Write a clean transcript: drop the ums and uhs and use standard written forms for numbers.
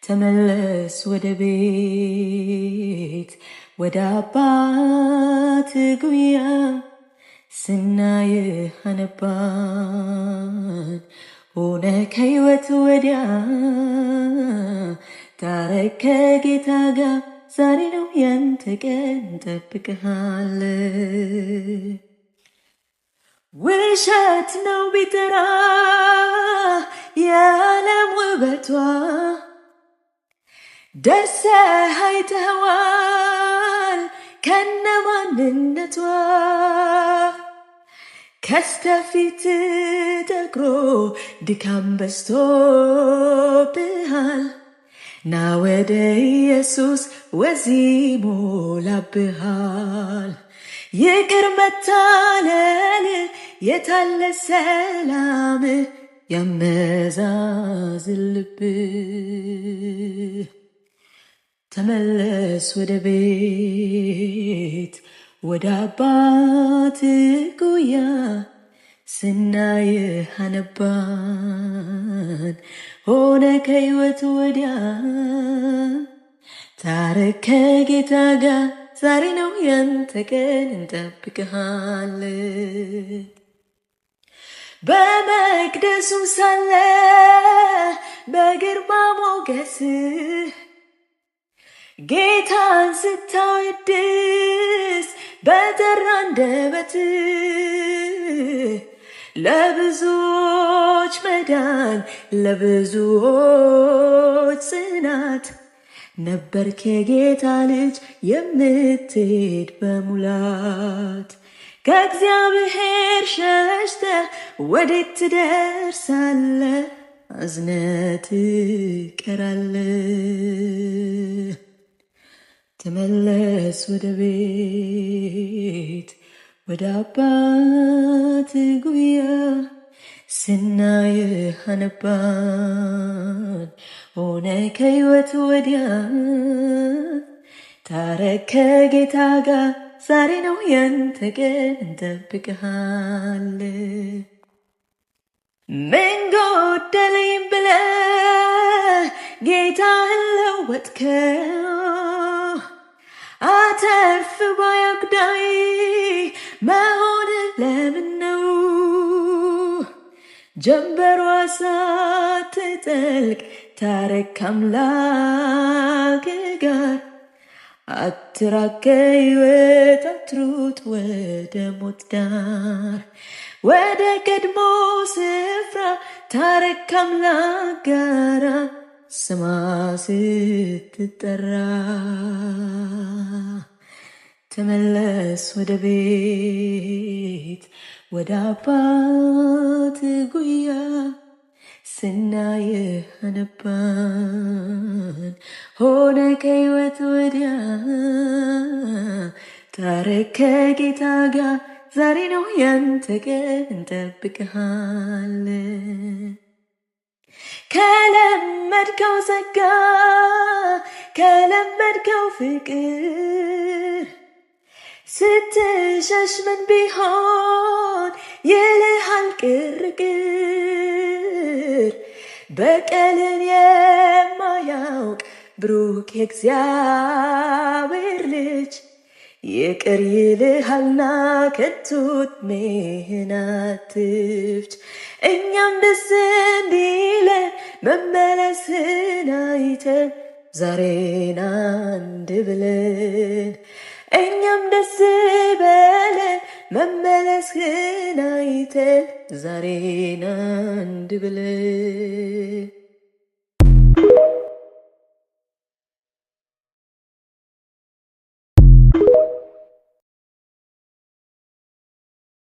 ተመለስ ወደ ቤት ወደ አባት ጉያ ስናይህ አነባን ሆነ ከሕይወት ወዲያ ታረክ ከጌታ ጋር ዛሬ ነው ያንተ ቀን ጠብቀሃል። ውሸት ነው ቢጠራ የዓለም ውበቷ ደርሰህ አይተኸዋል ከነማንነቷ ከስተፊት ተግሮ ድካም በዝቶብሃል ና ወደ ኢየሱስ ወዚህ ሞላብሃል። ይቅር መታለል የታለ ሰላም ያመዛዝን ልብ ተመለስ ወደ ቤት ወደ አባት ጉያ ስናይህ አነባን ሆነ ከሕይወት ወዲያ ታረክ ከጌታ ጋር ዛሬ ነው ያንተ ቀን እንጠብቅሃል። በመቅደሱ ሳለ በግርማ ሞገስ ጌታን ስታወድስ በጠራ አንደበት ለብዙዎች መዳን ለብዙዎች ጽናት ነበርክ የጌታ ልጅ የምትሄድ በሙላት ከእግዚአብሔር ሸሽተህ ወዴት ትደርሳለህ? አዝነህ ትቀራለህ። ተመለስ ወደ ቤት ወደ አባት ጉያ ስናይህ አነባን ሆነ ከሕይወት ወዲያ ታረክ ከጌታ ጋር ዛሬ ነው ያንተ ቀን እንጠብቅሃል። ምን ጎደለኝ ብለህ ጌታህን ለወጥከው አተርፍ ባይ አጉዳይ መሆን ለምን ነው? ጀንበሯ ሳትጠልቅ ታረክ ከአምላክ ጋር አትራቅ ከሕይወት አትሩጥ ወደ ሞት ዳር ወደ ቀድሞ ስፍራ ታረክ ከአምላክ ጋር ስማ ስትጠራ ተመለስ ወደ ቤት ወደ አባት ጉያ ስናይህ አነባን ሆነ ከሕይወት ወዲያ ታረክ ከጌታ ጋር ዛሬ ነው ያንተ ቀን እንጠብቅሃል። ከለመድከው ጸጋ ከለመድከው ፍቅር ስትሸሽ ምን ቢሆን ይልሃል ቅርቅር በቀልን የማያውቅ ብሩክ የእግዚአብሔር ልጅ ይቅር ይልሃልና ከቶ ዕድሜህን አትፍጅ። እኛም ደስ እንዲለን መመለስህን አይተን ዛሬን አንድ ብለን እኛም ደስ በለን መመለስህን አይተን ዛሬን አንድ ብለን